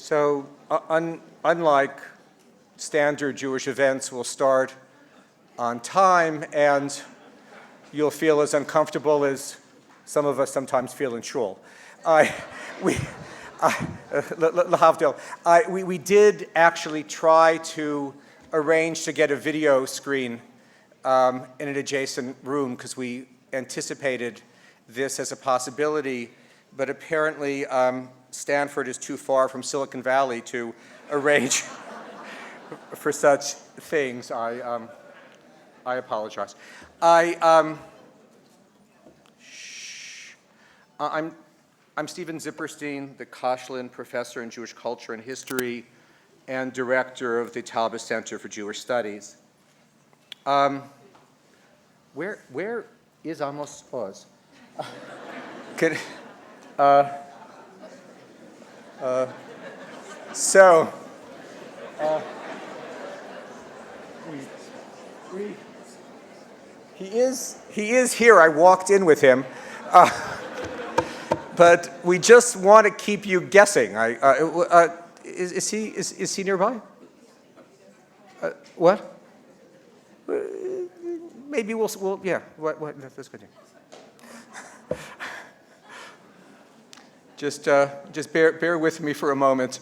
So unlike standard Jewish events, we'll start on time, and you'll feel as uncomfortable as some of us sometimes feel in shul. We did actually try to arrange to get a video screen in an adjacent room because we anticipated this as a possibility, but apparently Stanford is too far from Silicon Valley to arrange for such things. I apologize. I'm Stephen Zipperstein, the Koshland Professor in Jewish Culture and History and Director of the Talbot Center for Jewish Studies. Where is Amos Oz? He is here. I walked in with him. But we just want to keep you guessing. Is he nearby? What? Maybe we'll yeah. What? That's good. Just bear with me for a moment.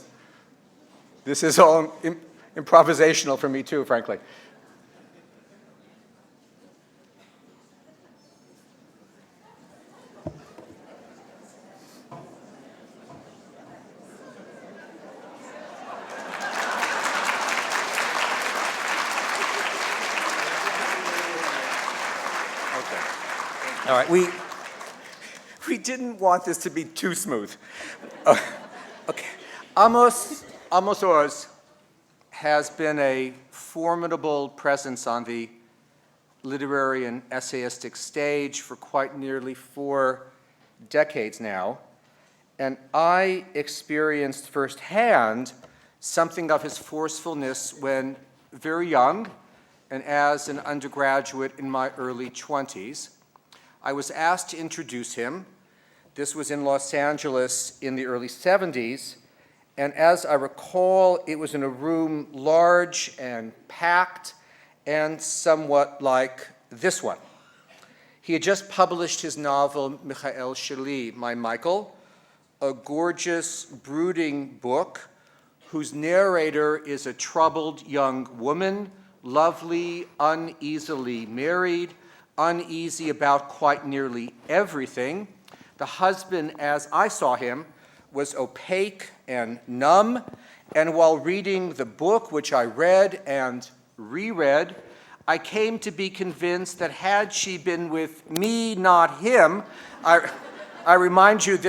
This is all improvisational for me too, frankly. All right, we didn't want this to be too smooth. Okay, Amos Oz has been a formidable presence on the literary and essayistic stage for quite nearly 4 decades now, and I experienced firsthand something of his forcefulness when very young and as an undergraduate in my early 20s. I was asked to introduce him. This was in Los Angeles in the early 70s, and as I recall, it was in a room large and packed and somewhat like this one. He had just published his novel, Michael Sheli, My Michael, a gorgeous, brooding book whose narrator is a troubled young woman, lovely, uneasily married, uneasy about quite nearly everything. The husband, as I saw him, was opaque and numb, and while reading the book, which I read and reread, I came to be convinced that had she been with me, not him, I remind you,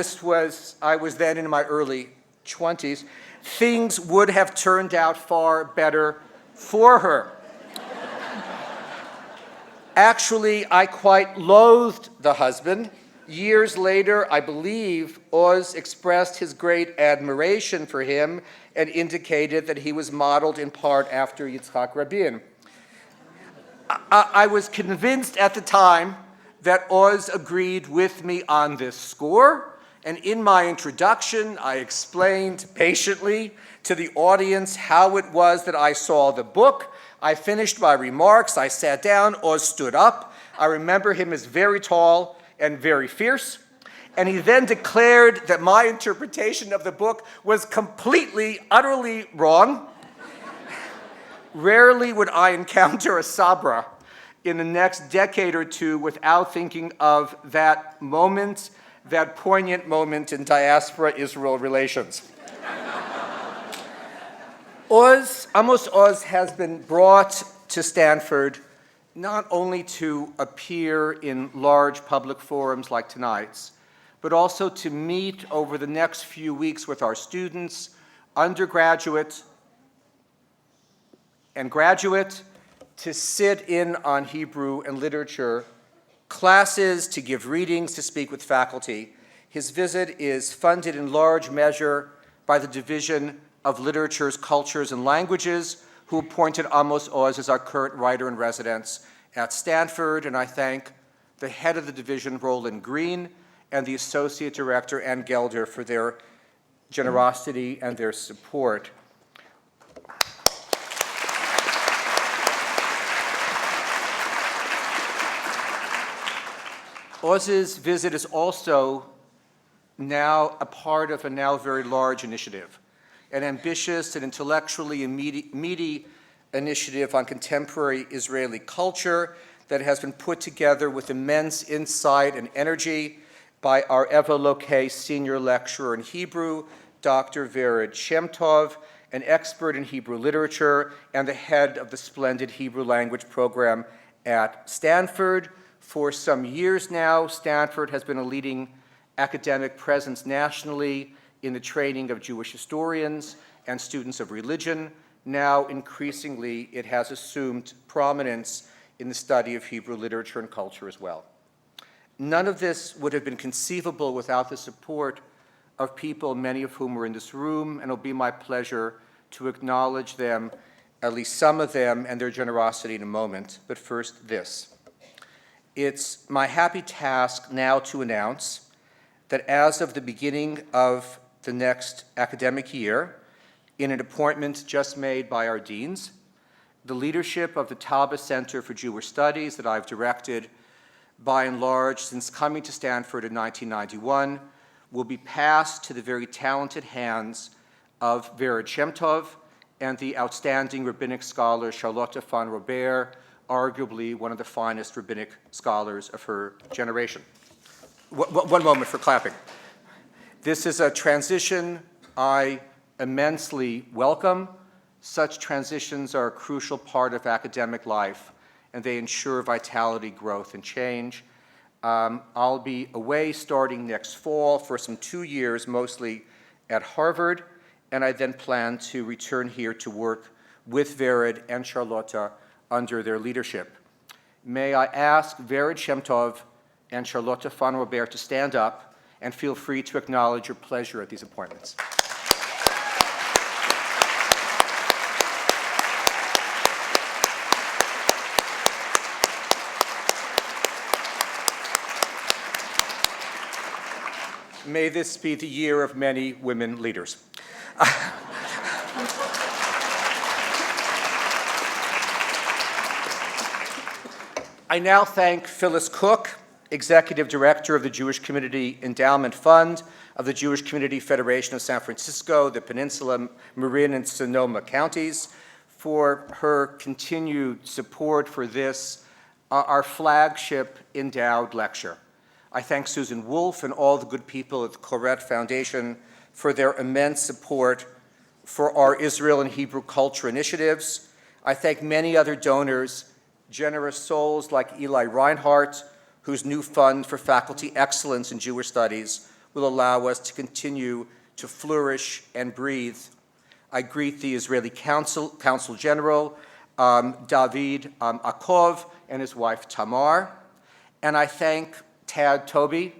I was then in my early 20s, things would have turned out far better for her. Actually, I quite loathed the husband. Years later, I believe, Oz expressed his great admiration for him and indicated that he was modeled in part after Yitzhak Rabin. I was convinced at the time that Oz agreed with me on this score, and in my introduction, I explained patiently to the audience how it was that I saw the book. I finished my remarks, I sat down, Oz stood up. I remember him as very tall and very fierce, and he then declared that my interpretation of the book was completely, utterly wrong. Rarely would I encounter a Sabra in the next decade or two without thinking of that moment, that poignant moment in diaspora-Israel relations. Amos Oz has been brought to Stanford not only to appear in large public forums like tonight's, but also to meet over the next few weeks with our students, undergraduate and graduate, to sit in on Hebrew and literature, classes, to give readings, to speak with faculty. His visit is funded in large measure by the Division of Literatures, Cultures, and Languages, who appointed Amos Oz as our current writer-in-residence at Stanford, and I thank the head of the division, Roland Green, and the associate director, Ann Gelder, for their generosity, and their support. Oz's visit is also now a part of a now very large initiative, an ambitious and intellectually meaty initiative on contemporary Israeli culture that has been put together with immense insight and energy by our Lokey senior lecturer in Hebrew, Dr. Vera ShemTov, an expert in Hebrew literature and the head of the splendid Hebrew language program at Stanford. For some years now, Stanford has been a leading academic presence nationally in the training of Jewish historians and students of religion. Now, increasingly, it has assumed prominence in the study of Hebrew literature and culture as well. None of this would have been conceivable without the support of people, many of whom are in this room, and it'll be my pleasure to acknowledge them, at least some of them, and their generosity in a moment. But first, this. It's my happy task now to announce that as of the beginning of the next academic year, in an appointment just made by our deans, the leadership of the Talbot Center for Jewish Studies that I've directed by and large since coming to Stanford in 1991 will be passed to the very talented hands of Vera ShemTov and the outstanding rabbinic scholar Charlotte von Robert, arguably one of the finest rabbinic scholars of her generation. One moment for clapping. This is a transition I immensely welcome. Such transitions are a crucial part of academic life, and they ensure vitality, growth, and change. I'll be away starting next fall for some 2 years, mostly at Harvard, and I then plan to return here to work with Vera and Charlotte under their leadership. May I ask Vera ShemTov and Charlotte von Robert to stand up, and feel free to acknowledge your pleasure at these appointments. May this be the year of many women leaders. I now thank Phyllis Cook, Executive Director of the Jewish Community Endowment Fund of the Jewish Community Federation of San Francisco, the Peninsula, Marin, and Sonoma counties, for her continued support for this, our flagship endowed lecture. I thank Susan Wolf and all the good people at the Koret Foundation for their immense support for our Israel and Hebrew culture initiatives. I thank many other donors, generous souls like Eli Reinhardt, whose new fund for faculty excellence in Jewish studies will allow us to continue to flourish and breathe. I greet the Israeli Consul General, David Akov, and his wife Tamar, and I thank Tad Toby.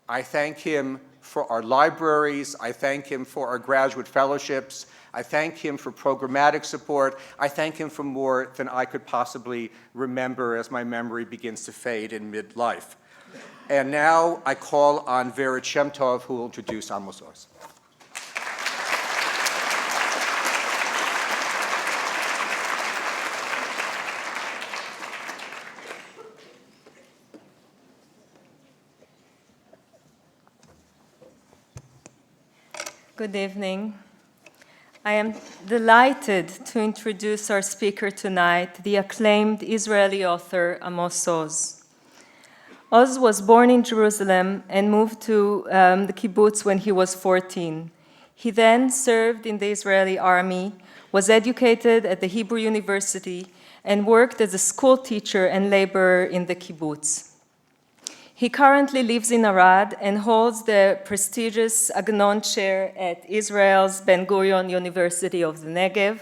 I thank him for our libraries. I thank him for our graduate fellowships. I thank him for programmatic support. I thank him for more than I could possibly remember as my memory begins to fade in midlife. And now I call on Vera ShemTov, who will introduce Amos Oz. Good evening. I am delighted to introduce our speaker tonight, the acclaimed Israeli author Amos Oz. Oz was born in Jerusalem and moved to the kibbutz when he was 14. He then served in the Israeli army, was educated at the Hebrew University, and worked as a school teacher and laborer in the kibbutz. He currently lives in Arad and holds the prestigious Agnon Chair at Israel's Ben-Gurion University of the Negev,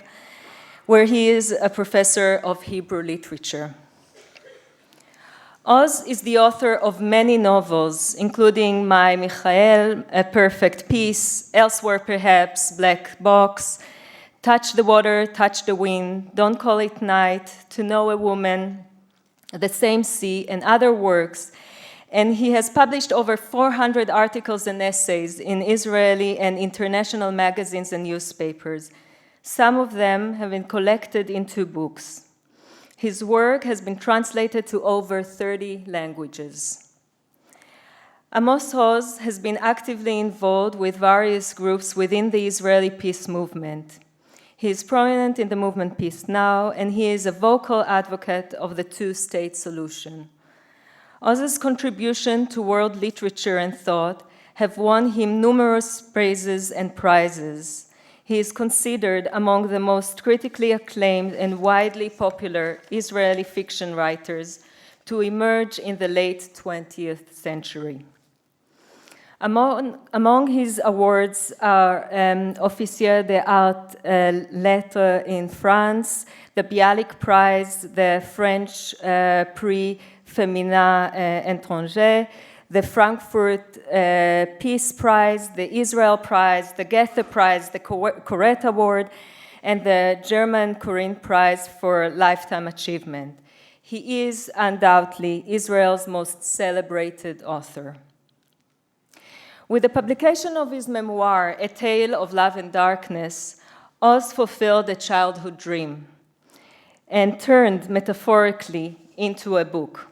where he is a professor of Hebrew literature. Oz is the author of many novels, including My Michael, A Perfect Peace, Elsewhere Perhaps, Black Box, Touch the Water, Touch the Wind, Don't Call It Night, To Know a Woman, The Same Sea, and other works, And he has published over 400 articles and essays in Israeli and international magazines and newspapers. Some of them have been collected in 2 books. His work has been translated to over 30 languages. Amos Oz has been actively involved with various groups within the Israeli peace movement. He is prominent in the movement Peace Now, and he is a vocal advocate of the 2-state solution. Oz's contribution to world literature and thought have won him numerous praises and prizes. He is considered among the most critically acclaimed and widely popular Israeli fiction writers to emerge in the late 20th century. Among his awards are Officier des Arts Lettres in France, the Bialik Prize, the French Prix Féminin Étranger, the Frankfurt Peace Prize, the Israel Prize, the Goethe Prize, the Koret Award, and the German Corinne Prize for Lifetime Achievement. He is undoubtedly Israel's most celebrated author. With the publication of his memoir, A Tale of Love and Darkness, Oz fulfilled a childhood dream and turned metaphorically into a book.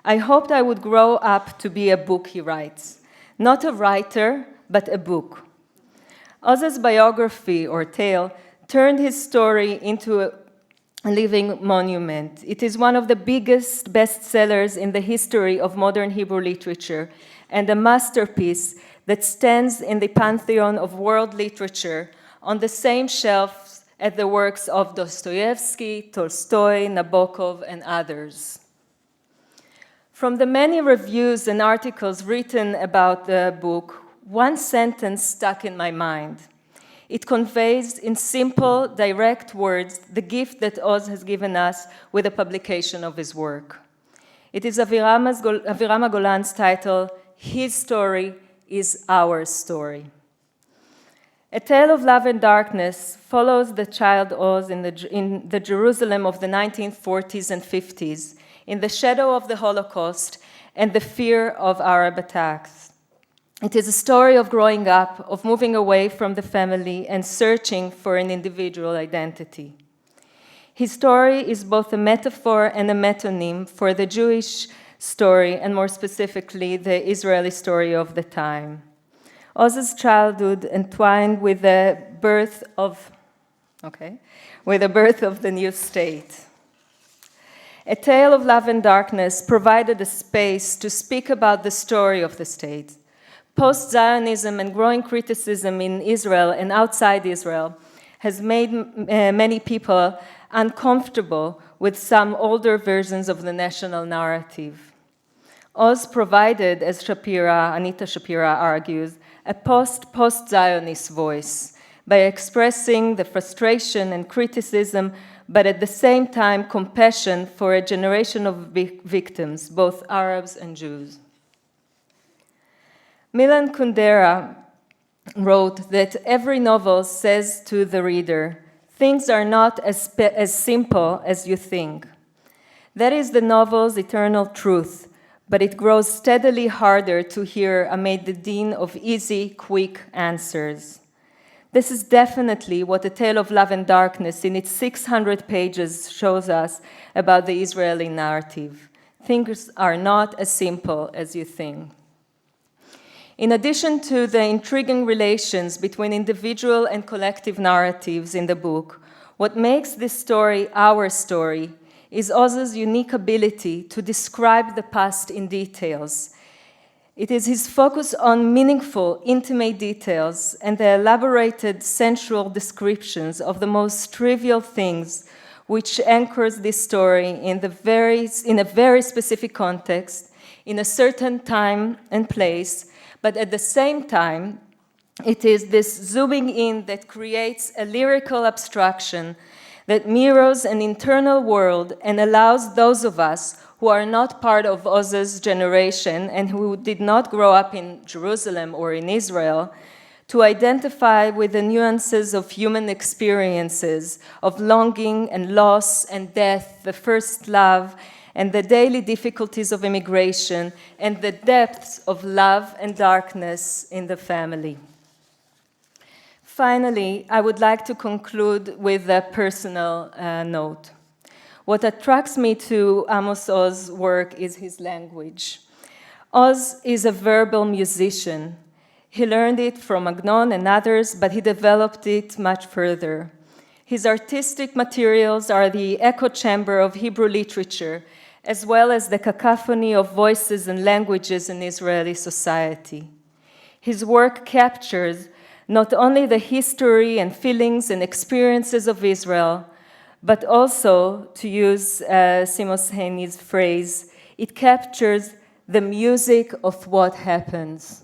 I hoped I would grow up to be a book, he writes. Not a writer, but a book. Oz's biography, or tale, turned his story into a living monument. It is one of the biggest bestsellers in the history of modern Hebrew literature, and a masterpiece that stands in the pantheon of world literature on the same shelf as the works of Dostoevsky, Tolstoy, Nabokov, and others. From the many reviews and articles written about the book, one sentence stuck in my mind. It conveys in simple, direct words the gift that Oz has given us with the publication of his work. It is Avirama Golan's title, His Story is Our Story. A Tale of Love and Darkness follows the child Oz in the Jerusalem of the 1940s and 50s, in the shadow of the Holocaust and the fear of Arab attacks. It is a story of growing up, of moving away from the family and searching for an individual identity. His story is both a metaphor and a metonym for the Jewish story, and more specifically, the Israeli story of the time. Oz's childhood entwined with the birth of the new state. A Tale of Love and Darkness provided a space to speak about the story of the state. Post-Zionism and growing criticism in Israel and outside Israel has made many people uncomfortable with some older versions of the national narrative. Oz provided, as Anita Shapira argues, a post-Zionist voice by expressing the frustration and criticism, but at the same time compassion for a generation of victims, both Arabs and Jews. Milan Kundera wrote that every novel says to the reader, things are not as simple as you think. That is the novel's eternal truth, but it grows steadily harder to hear amid the din of easy, quick answers. This is definitely what A Tale of Love and Darkness in its 600 pages shows us about the Israeli narrative. Things are not as simple as you think. In addition to the intriguing relations between individual and collective narratives in the book, what makes this story our story is Oz's unique ability to describe the past in details. It is his focus on meaningful, intimate details and the elaborated sensual descriptions of the most trivial things which anchors this story in a very specific context, in a certain time and place, but at the same time, it is this zooming in that creates a lyrical abstraction that mirrors an internal world and allows those of us who are not part of Oz's generation and who did not grow up in Jerusalem or in Israel to identify with the nuances of human experiences, of longing and loss and death, the first love, and the daily difficulties of immigration, and the depths of love and darkness in the family. Finally, I would like to conclude with a personal note. What attracts me to Amos Oz's work is his language. Oz is a verbal musician. He learned it from Agnon and others, but he developed it much further. His artistic materials are the echo chamber of Hebrew literature, as well as the cacophony of voices and languages in Israeli society. His work captures not only the history and feelings and experiences of Israel, but also, to use Simos Haney's phrase, it captures the music of what happens.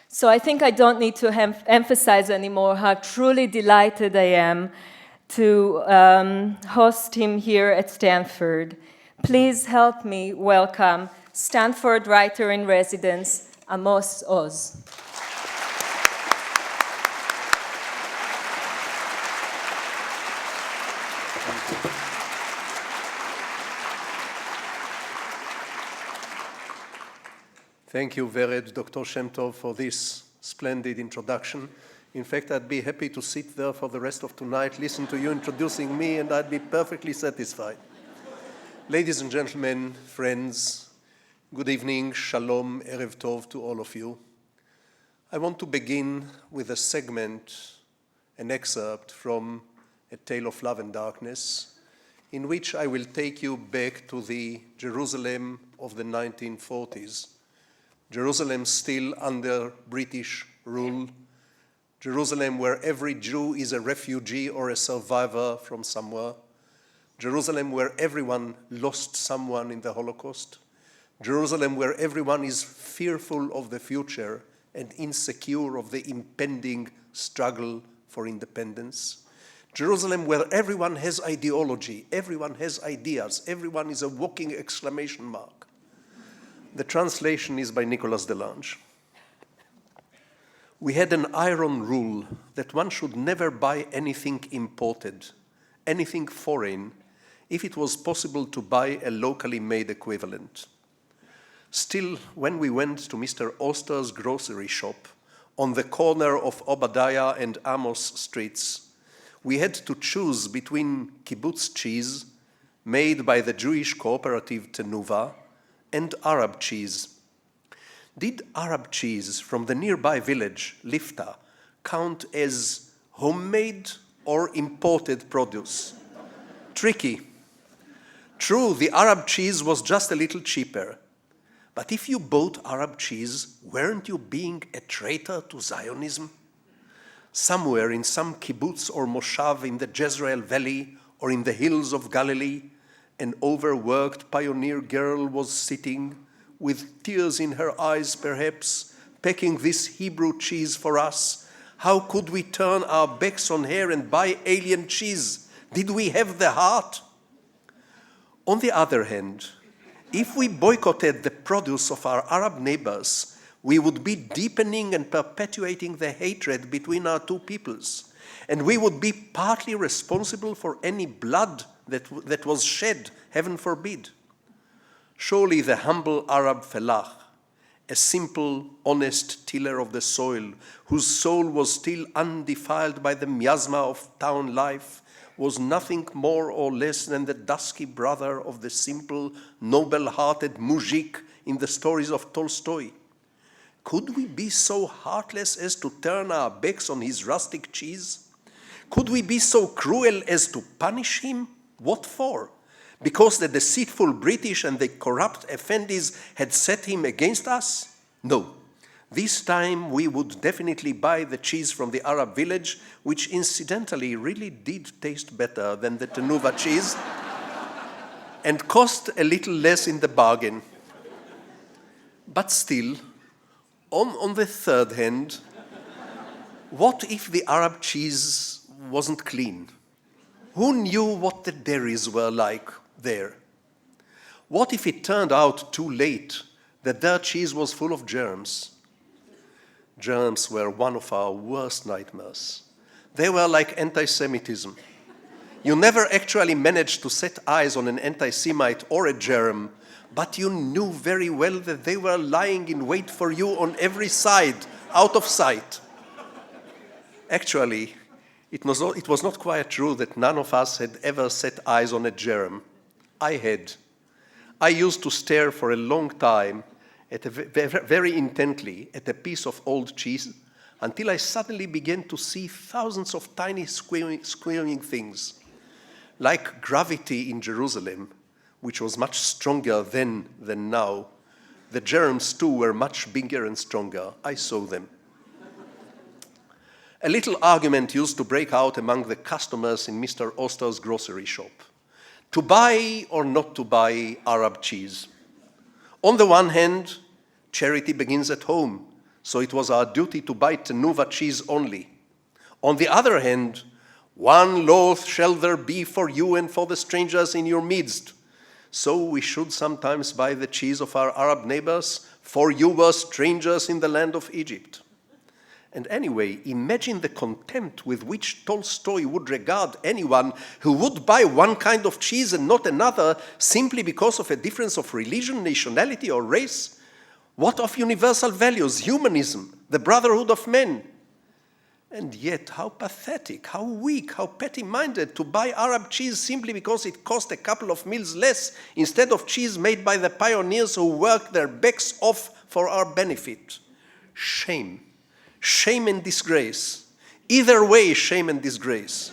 So I think I don't need to emphasize anymore how truly delighted I am to host him here at Stanford. Please help me welcome Stanford writer-in-residence, Amos Oz. Thank you, Vera, Dr. ShemTov, for this splendid introduction. In fact, I'd be happy to sit there for the rest of tonight, listen to you introducing me, and I'd be perfectly satisfied. Ladies and gentlemen, friends, good evening, shalom, erev tov to all of you. I want to begin with a segment, an excerpt from A Tale of Love and Darkness, in which I will take you back to the Jerusalem of the 1940s. Jerusalem still under British rule, Jerusalem where every Jew is a refugee or a survivor from somewhere, Jerusalem where everyone lost someone in the Holocaust, Jerusalem where everyone is fearful of the future and insecure of the impending struggle for independence, Jerusalem where everyone has ideology, everyone has ideas, everyone is a walking exclamation mark. The translation is by Nicolas Delange. We had an iron rule that one should never buy anything imported, anything foreign, if it was possible to buy a locally made equivalent. Still, when we went to Mr. Oster's grocery shop on the corner of Obadiah and Amos streets, we had to choose between kibbutz cheese, made by the Jewish cooperative Tenuva, and Arab cheese. Did Arab cheese from the nearby village, Lifta, count as homemade or imported produce? Tricky. True, the Arab cheese was just a little cheaper. But if you bought Arab cheese, weren't you being a traitor to Zionism? Somewhere in some kibbutz or moshav in the Jezreel Valley or in the hills of Galilee, an overworked pioneer girl was sitting, with tears in her eyes perhaps, packing this Hebrew cheese for us. How could we turn our backs on her and buy alien cheese? Did we have the heart? On the other hand, if we boycotted the produce of our Arab neighbors, we would be deepening and perpetuating the hatred between our two peoples, and we would be partly responsible for any blood that was shed, heaven forbid. Surely the humble Arab felah, a simple, honest tiller of the soil, whose soul was still undefiled by the miasma of town life, was nothing more or less than the dusky brother of the simple, noble-hearted mujik in the stories of Tolstoy. Could we be so heartless as to turn our backs on his rustic cheese? Could we be so cruel as to punish him? What for? Because the deceitful British and the corrupt Effendis had set him against us? No. This time we would definitely buy the cheese from the Arab village, which incidentally really did taste better than the Tenuva cheese and cost a little less in the bargain. But still, on the third hand, what if the Arab cheese wasn't clean? Who knew what the dairies were like there? What if it turned out too late that their cheese was full of germs? Germs were one of our worst nightmares. They were like anti-Semitism. You never actually managed to set eyes on an anti-Semite or a germ, but you knew very well that they were lying in wait for you on every side, out of sight. Actually, it was not quite true that none of us had ever set eyes on a germ. I had. I used to stare for a long time, very intently, at a piece of old cheese until I suddenly began to see thousands of tiny squirming things. Like Graffiti in Jerusalem, which was much stronger then than now, the germs too were much bigger and stronger. I saw them. A little argument used to break out among the customers in Mr. Oster's grocery shop. To buy or not to buy Arab cheese. On the one hand, charity begins at home, so it was our duty to buy Tenuva cheese only. On the other hand, one loaf shall there be for you and for the strangers in your midst. So we should sometimes buy the cheese of our Arab neighbors, for you were strangers in the land of Egypt. And anyway, imagine the contempt with which Tolstoy would regard anyone who would buy one kind of cheese and not another simply because of a difference of religion, nationality, or race. What of universal values, humanism, the brotherhood of men? And yet, how pathetic, how weak, how petty-minded to buy Arab cheese simply because it cost a couple of meals less instead of cheese made by the pioneers who worked their backs off for our benefit. Shame. Shame and disgrace. Either way, shame and disgrace.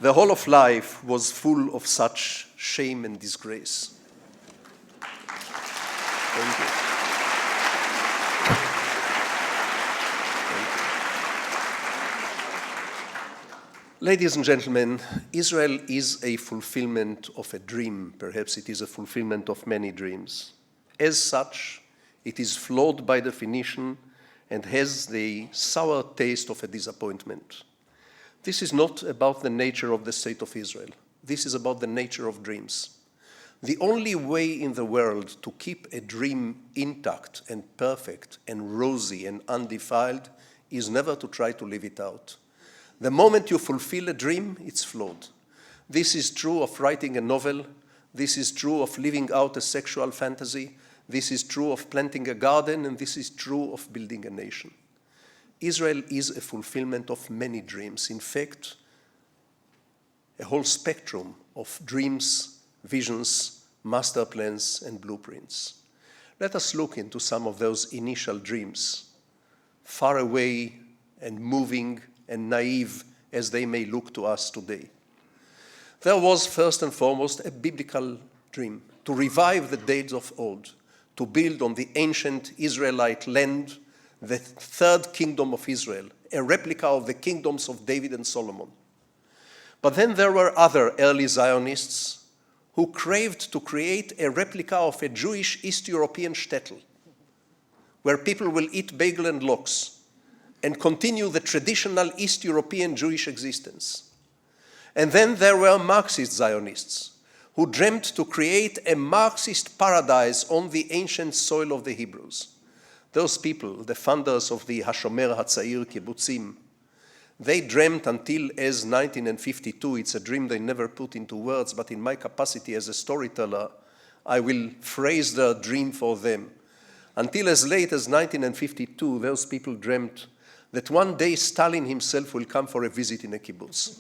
The whole of life was full of such shame and disgrace. Thank you. Ladies and gentlemen, Israel is a fulfillment of a dream. Perhaps it is a fulfillment of many dreams. As such, it is flawed by definition and has the sour taste of a disappointment. This is not about the nature of the state of Israel. This is about the nature of dreams. The only way in the world to keep a dream intact and perfect and rosy and undefiled is never to try to live it out. The moment you fulfill a dream, it's flawed. This is true of writing a novel. This is true of living out a sexual fantasy. This is true of planting a garden, and this is true of building a nation. Israel is a fulfillment of many dreams. In fact, a whole spectrum of dreams, visions, master plans, and blueprints. Let us look into some of those initial dreams, far away and moving and naive as they may look to us today. There was first and foremost a biblical dream to revive the days of old, to build on the ancient Israelite land, the third kingdom of Israel, a replica of the kingdoms of David and Solomon. But then there were other early Zionists who craved to create a replica of a Jewish East European shtetl, where people will eat bagel and lox and continue the traditional East European Jewish existence. And then there were Marxist Zionists who dreamt to create a Marxist paradise on the ancient soil of the Hebrews. Those people, the founders of the Hashomer Hatzair Kibbutzim, they dreamt until as 1952, it's a dream they never put into words, but in my capacity as a storyteller, I will phrase their dream for them. Until as late as 1952, those people dreamt that one day Stalin himself will come for a visit in a kibbutz.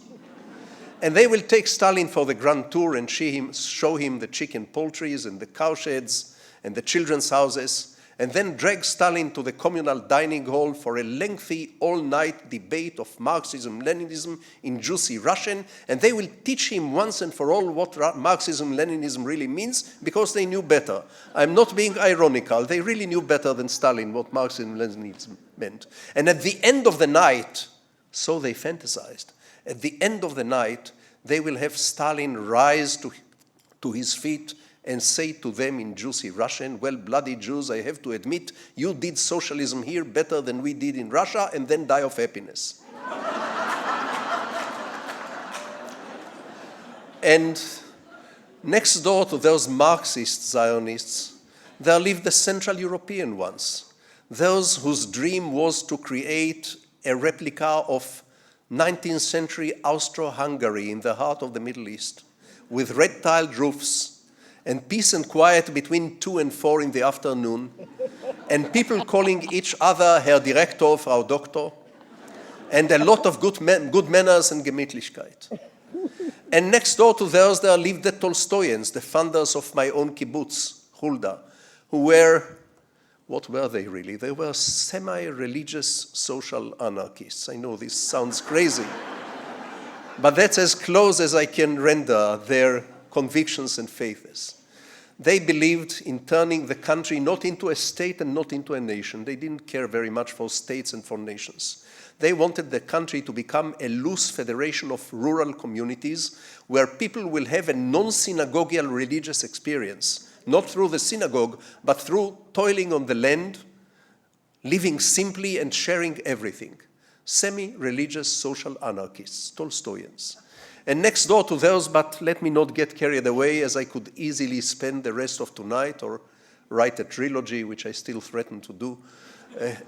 And they will take Stalin for the grand tour and show him the chicken poultries and the cowsheds and the children's houses, and then drag Stalin to the communal dining hall for a lengthy all-night debate of Marxism, Leninism in juicy Russian, and they will teach him once and for all what Marxism, Leninism really means, because they knew better. I'm not being ironical. They really knew better than Stalin what Marxism, Leninism meant. And at the end of the night, so they fantasized, at the end of the night, they will have Stalin rise to his feet and say to them in juicy Russian, well, bloody Jews, I have to admit, you did socialism here better than we did in Russia, and then die of happiness. And next door to those Marxist Zionists, there lived the Central European ones, those whose dream was to create a replica of 19th century Austro-Hungary in the heart of the Middle East, with red-tiled roofs and peace and quiet between 2 and 4 in the afternoon, and people calling each other Herr Direktor, Frau Doktor, and a lot of good manners and Gemütlichkeit. And next door to theirs there lived the Tolstoyans, the founders of my own kibbutz, Hulda, who were, what were they really? They were semi-religious social anarchists. I know this sounds crazy, but that's as close as I can render their convictions and faiths. They believed in turning the country not into a state and not into a nation. They didn't care very much for states and for nations. They wanted the country to become a loose federation of rural communities where people will have a non-synagogal religious experience, not through the synagogue, but through toiling on the land, living simply and sharing everything. Semi-religious social anarchists, Tolstoyans. And next door to those, but let me not get carried away, as I could easily spend the rest of tonight or write a trilogy, which I still threaten to do,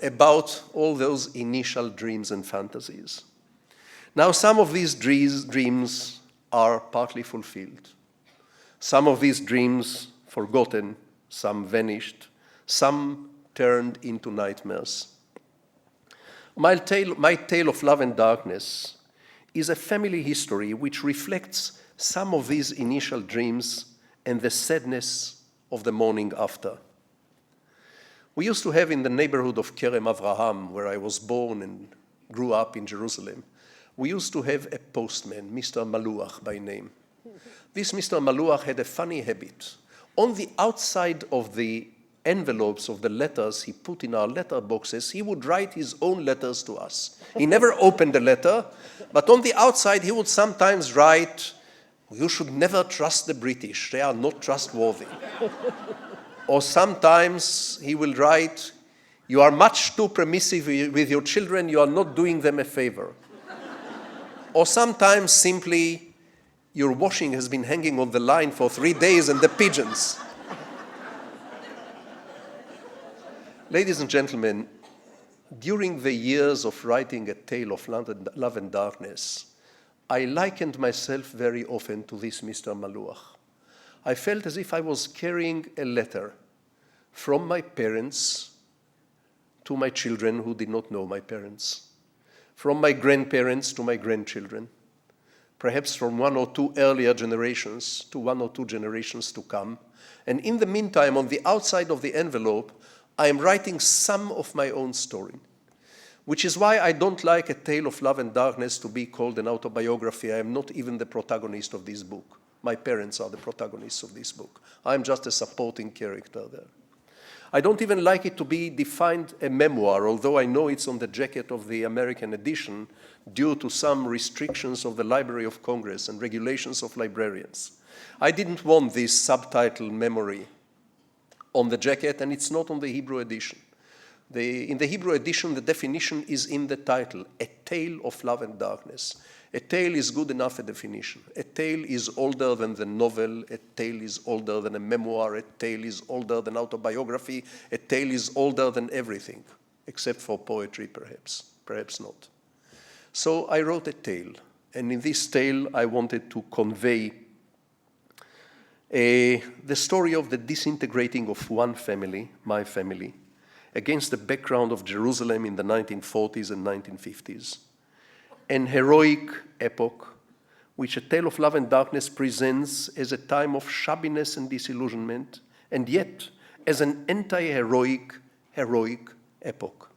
about all those initial dreams and fantasies. Now, some of these dreams are partly fulfilled. Some of these dreams forgotten, some vanished, some turned into nightmares. My tale of love and darkness is a family history which reflects some of these initial dreams and the sadness of the morning after. We used to have in the neighborhood of Kerem Avraham, where I was born and grew up in Jerusalem, we used to have a postman, Mr. Maluach by name. This Mr. Maluach had a funny habit. On the outside of the envelopes of the letters he put in our letter boxes, he would write his own letters to us. He never opened a letter, but on the outside he would sometimes write, "You should never trust the British, they are not trustworthy." Or sometimes he will write, "You are much too permissive with your children, you are not doing them a favor." Or sometimes simply, "Your washing has been hanging on the line for 3 days and the pigeons." Ladies and gentlemen, during the years of writing A Tale of Love and Darkness, I likened myself very often to this Mr. Maluach. I felt as if I was carrying a letter from my parents to my children who did not know my parents, from my grandparents to my grandchildren, perhaps from 1 or 2 earlier generations to 1 or 2 generations to come. And in the meantime, on the outside of the envelope, I am writing some of my own story, which is why I don't like A Tale of Love and Darkness to be called an autobiography. I am not even the protagonist of this book. My parents are the protagonists of this book. I am just a supporting character there. I don't even like it to be defined a memoir, although I know it's on the jacket of the American edition due to some restrictions of the Library of Congress and regulations of librarians. I didn't want this subtitle memory on the jacket, and it's not on the Hebrew edition. In the Hebrew edition, the definition is in the title, A Tale of Love and Darkness. A tale is good enough a definition. A tale is older than the novel. A tale is older than a memoir. A tale is older than autobiography. A tale is older than everything, except for poetry, perhaps. Perhaps not. So I wrote a tale, and in this tale I wanted to convey the story of the disintegrating of one family, my family, against the background of Jerusalem in the 1940s and 1950s. An heroic epoch, which A Tale of Love and Darkness presents as a time of shabbiness and disillusionment, and yet as an anti-heroic, heroic epoch.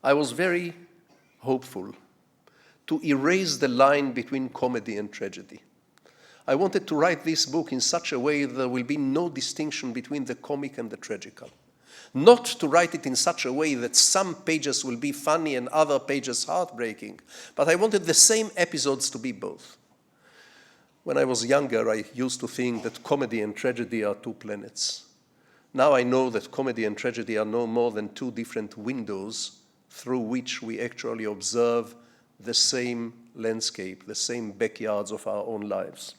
I was very hopeful to erase the line between comedy and tragedy. I wanted to write this book in such a way that there will be no distinction between the comic and the tragical. Not to write it in such a way that some pages will be funny and other pages heartbreaking, but I wanted the same episodes to be both. When I was younger, I used to think that comedy and tragedy are 2 planets. Now I know that comedy and tragedy are no more than 2 different windows through which we actually observe the same landscape, the same backyards of our own lives.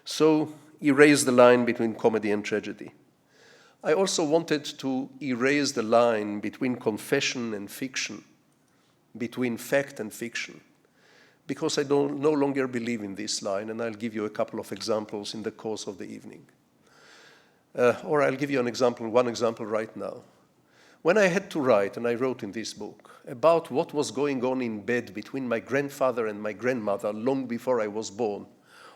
So erase the line between comedy and tragedy. I also wanted to erase the line between confession and fiction, between fact and fiction, because I no longer believe in this line, and I'll give you a couple of examples in the course of the evening. Or I'll give you one example right now. When I had to write, and I wrote in this book, about what was going on in bed between my grandfather and my grandmother long before I was born,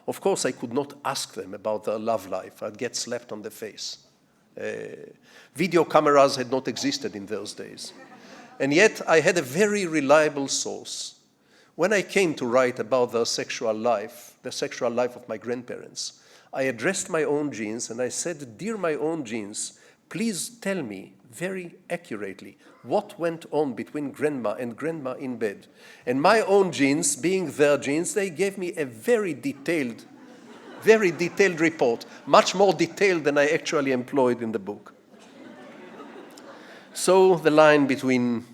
of course I could not ask them about their love life. I'd get slapped on the face. Video cameras had not existed in those days. And yet I had a very reliable source. When I came to write about the sexual life of my grandparents, I addressed my own genes and I said, "Dear my own genes, please tell me very accurately what went on between grandma and grandma in bed." And my own genes, being their genes, they gave me a very detailed report, much more detailed than I actually employed in the book. So the line between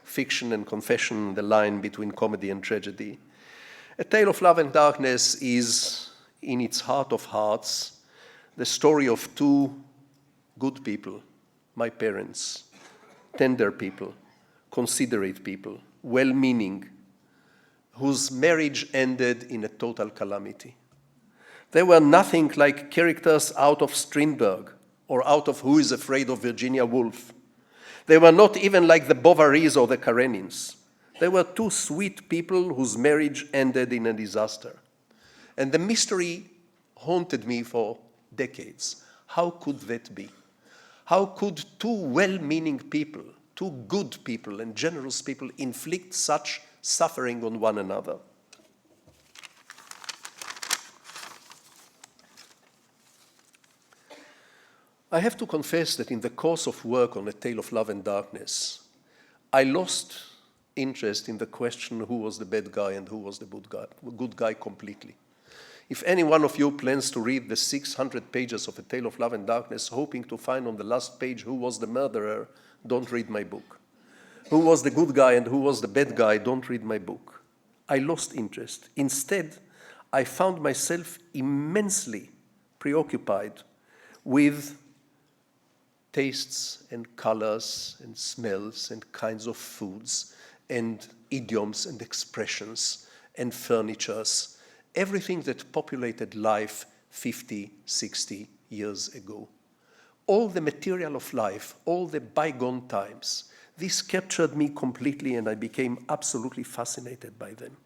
fiction and confession, the line between comedy and tragedy. A Tale of Love and Darkness is, in its heart of hearts, the story of two good people, my parents, tender people, considerate people, well-meaning, whose marriage ended in a total calamity. They were nothing like characters out of Strindberg or out of Who is Afraid of Virginia Woolf. They were not even like the Bovarys or the Karenins. They were two sweet people whose marriage ended in a disaster. And the mystery haunted me for decades. How could that be? How could two well-meaning people, two good people and generous people inflict such suffering on one another? I have to confess that in the course of work on A Tale of Love and Darkness, I lost interest in the question who was the bad guy and who was the good guy completely. If any one of you plans to read the 600 pages of A Tale of Love and Darkness, hoping to find on the last page who was the murderer, don't read my book. Who was the good guy and who was the bad guy, don't read my book. I lost interest. Instead, I found myself immensely preoccupied with tastes and colors and smells and kinds of foods and idioms and expressions and furnitures, everything that populated life 50, 60 years ago. All the material of life, all the bygone times, this captured me completely and I became absolutely fascinated by them.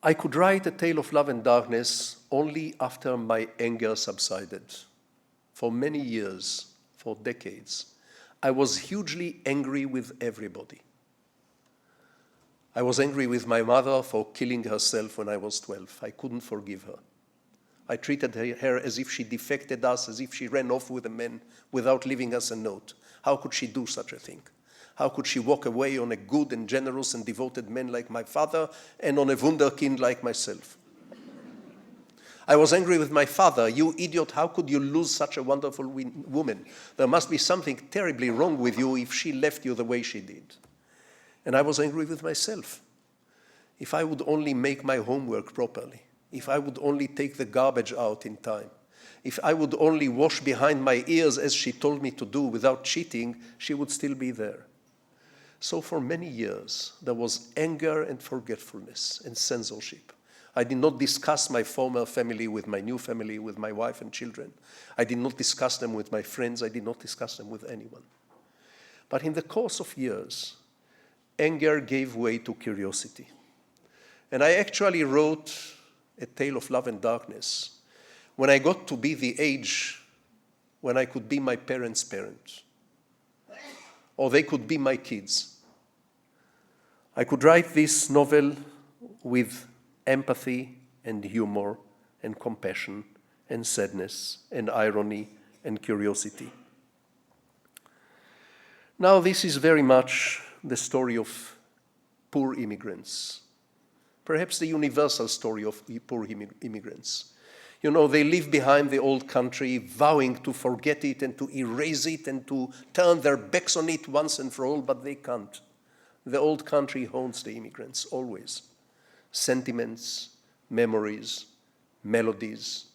I could write A Tale of Love and Darkness only after my anger subsided. For many years, for decades, I was hugely angry with everybody. I was angry with my mother for killing herself when I was 12. I couldn't forgive her. I treated her as if she defected us, as if she ran off with a man without leaving us a note. How could she do such a thing? How could she walk away on a good and generous and devoted man like my father and on a wunderkind like myself? I was angry with my father. "You idiot, how could you lose such a wonderful woman? There must be something terribly wrong with you if she left you the way she did." And I was angry with myself. If I would only make my homework properly, if I would only take the garbage out in time, if I would only wash behind my ears as she told me to do without cheating, she would still be there. So for many years, there was anger and forgetfulness and censorship. I did not discuss my former family with my new family, with my wife and children. I did not discuss them with my friends. I did not discuss them with anyone. But in the course of years, anger gave way to curiosity. And I actually wrote A Tale of Love and Darkness when I got to be the age when I could be my parents' parent, or they could be my kids. I could write this novel with empathy and humor and compassion and sadness and irony and curiosity. Now, this is very much the story of poor immigrants, perhaps the universal story of poor immigrants. You know, they leave behind the old country, vowing to forget it and to erase it and to turn their backs on it once and for all, but they can't. The old country haunts the immigrants, always. Sentiments, memories, melodies,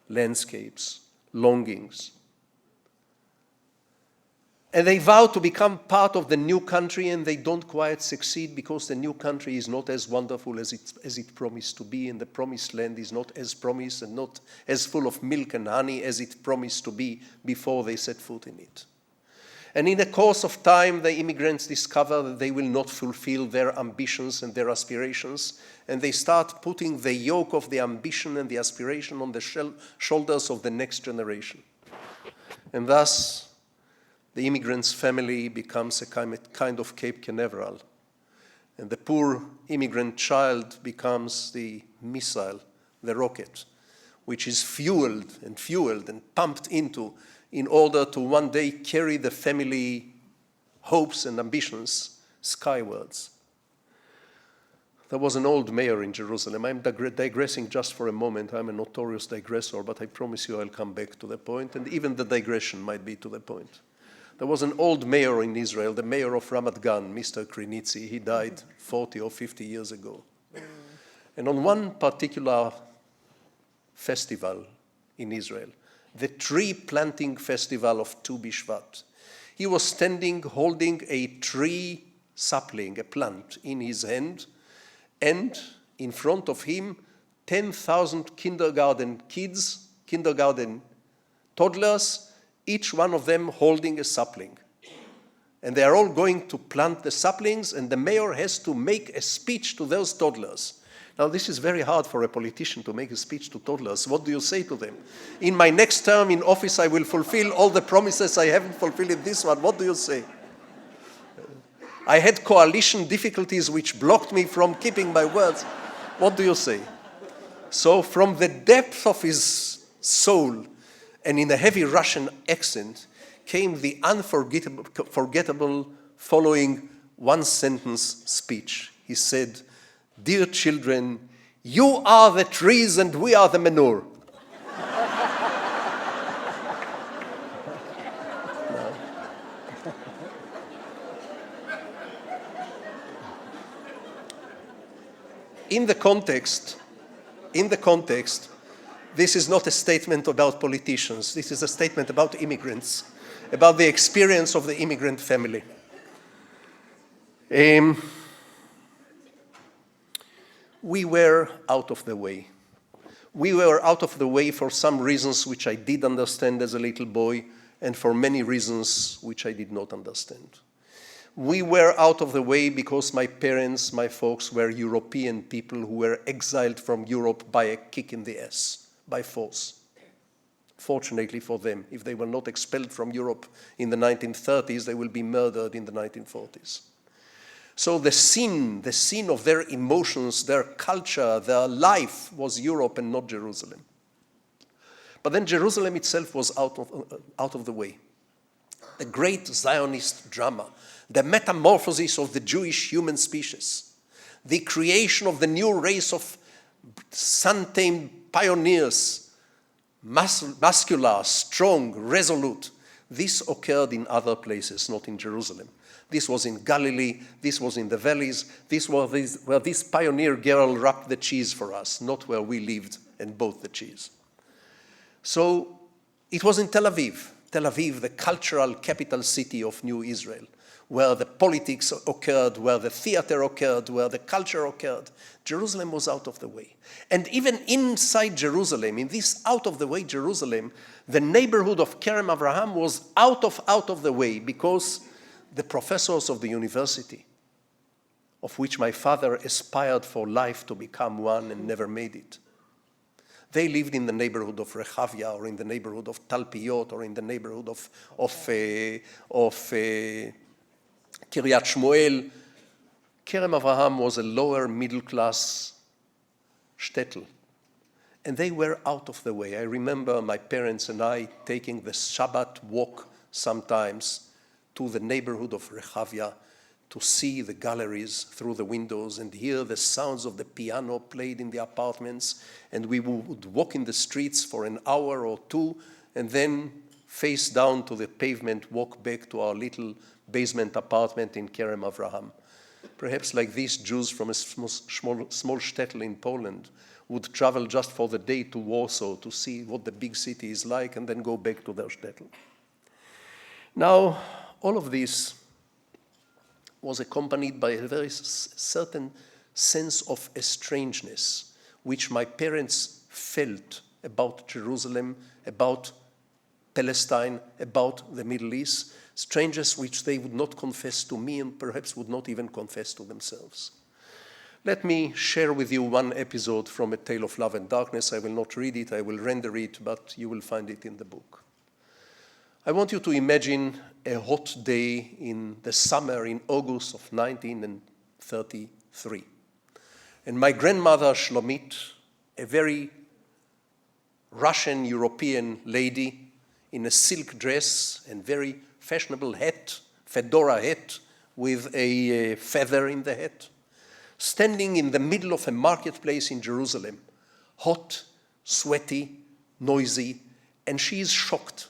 landscapes, longings. And they vow to become part of the new country, and they don't quite succeed because the new country is not as wonderful as it promised to be, and the promised land is not as promised and not as full of milk and honey as it promised to be before they set foot in it. And in the course of time, the immigrants discover that they will not fulfill their ambitions and their aspirations, and they start putting the yoke of the ambition and the aspiration on the shoulders of the next generation. And thus, the immigrant's family becomes a kind of Cape Canaveral, and the poor immigrant child becomes the missile, the rocket, which is fueled and pumped into in order to one day carry the family hopes and ambitions skywards. There was an old mayor in Jerusalem. I'm digressing just for a moment. I'm a notorious digressor, but I promise you I'll come back to the point, and even the digression might be to the point. There was an old mayor in Israel, the mayor of Ramat Gan, Mr. Krinitzi. He died 40 or 50 years ago. And on one particular festival in Israel, the tree planting festival of Tu B'Shvat, he was standing holding a tree sapling, a plant, in his hand, and in front of him, 10,000 kindergarten kids, kindergarten toddlers, each one of them holding a sapling. And they are all going to plant the saplings, and the mayor has to make a speech to those toddlers. Now, this is very hard for a politician to make a speech to toddlers. What do you say to them? In my next term in office, I will fulfill all the promises I haven't fulfilled in this one. What do you say? I had coalition difficulties which blocked me from keeping my words. What do you say? So from the depth of his soul, and in a heavy Russian accent, came the unforgettable following one-sentence speech. He said, "Dear children, you are the trees and we are the manure." In the context, this is not a statement about politicians. This is a statement about immigrants, about the experience of the immigrant family. We were out of the way. We were out of the way for some reasons which I did understand as a little boy, and for many reasons which I did not understand. We were out of the way because my parents, my folks, were European people who were exiled from Europe by a kick in the ass, by force. Fortunately for them, if they were not expelled from Europe in the 1930s, they will be murdered in the 1940s. So the scene of their emotions, their culture, their life was Europe and not Jerusalem. But then Jerusalem itself was out of the way. The great Zionist drama, the metamorphosis of the Jewish human species, the creation of the new race of sun-tamed pioneers, muscular, strong, resolute. This occurred in other places, not in Jerusalem. This was in Galilee, this was in the valleys, where this pioneer girl wrapped the cheese for us, not where we lived and bought the cheese. So it was in Tel Aviv, the cultural capital city of New Israel, where the politics occurred, where the theater occurred, where the culture occurred. Jerusalem was out of the way. And even inside Jerusalem, in this out-of-the-way Jerusalem, the neighborhood of Kerem Avraham was out of the way because the professors of the university, of which my father aspired for life to become one and never made it, they lived in the neighborhood of Rehavia, or in the neighborhood of Talpiot, or in the neighborhood of Kiryat Shmuel. Kerem Avraham was a lower middle-class shtetl, and they were out of the way. I remember my parents and I taking the Shabbat walk sometimes to the neighborhood of Rehavia to see the galleries through the windows and hear the sounds of the piano played in the apartments, and we would walk in the streets for an hour or two and then face down to the pavement, walk back to our little basement apartment in Kerem Avraham. perhaps like these Jews from a small shtetl in Poland would travel just for the day to Warsaw to see what the big city is like and then go back to their shtetl. Now, all of this was accompanied by a very certain sense of estrangeness, which my parents felt about Jerusalem, about Palestine, about the Middle East, strangers which they would not confess to me and perhaps would not even confess to themselves. Let me share with you one episode from A Tale of Love and Darkness. I will not read it, I will render it, but you will find it in the book. I want you to imagine a hot day in the summer in August of 1933. And my grandmother Shlomit, a very Russian European lady in a silk dress and very fashionable hat, fedora hat with a feather in the hat, standing in the middle of a marketplace in Jerusalem, hot, sweaty, noisy, and she is shocked.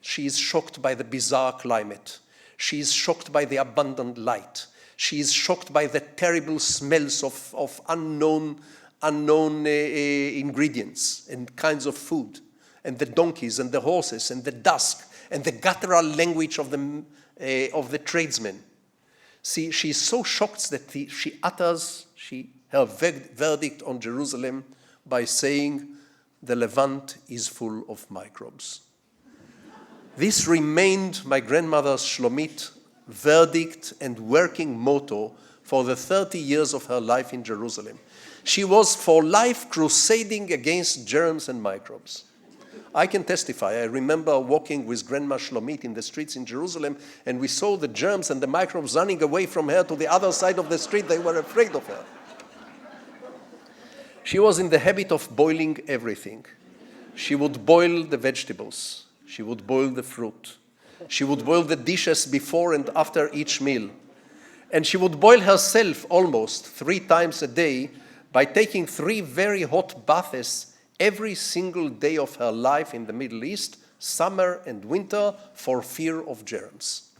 She is shocked by the bizarre climate. She is shocked by the abundant light. She is shocked by the terrible smells of unknown ingredients and kinds of food, and the donkeys and the horses and the dusk and the guttural language of the tradesmen. See, she is so shocked that she utters her verdict on Jerusalem by saying, "The Levant is full of microbes." This remained my grandmother Shlomit verdict and working motto for the 30 years of her life in Jerusalem. She was for life crusading against germs and microbes. I can testify. I remember walking with Grandma Shlomit in the streets in Jerusalem, and we saw the germs and the microbes running away from her to the other side of the street. They were afraid of her. She was in the habit of boiling everything. She would boil the vegetables. She would boil the fruit. She would boil the dishes before and after each meal. And she would boil herself almost 3 times a day by taking 3 very hot baths every single day of her life in the Middle East, summer and winter, for fear of germs.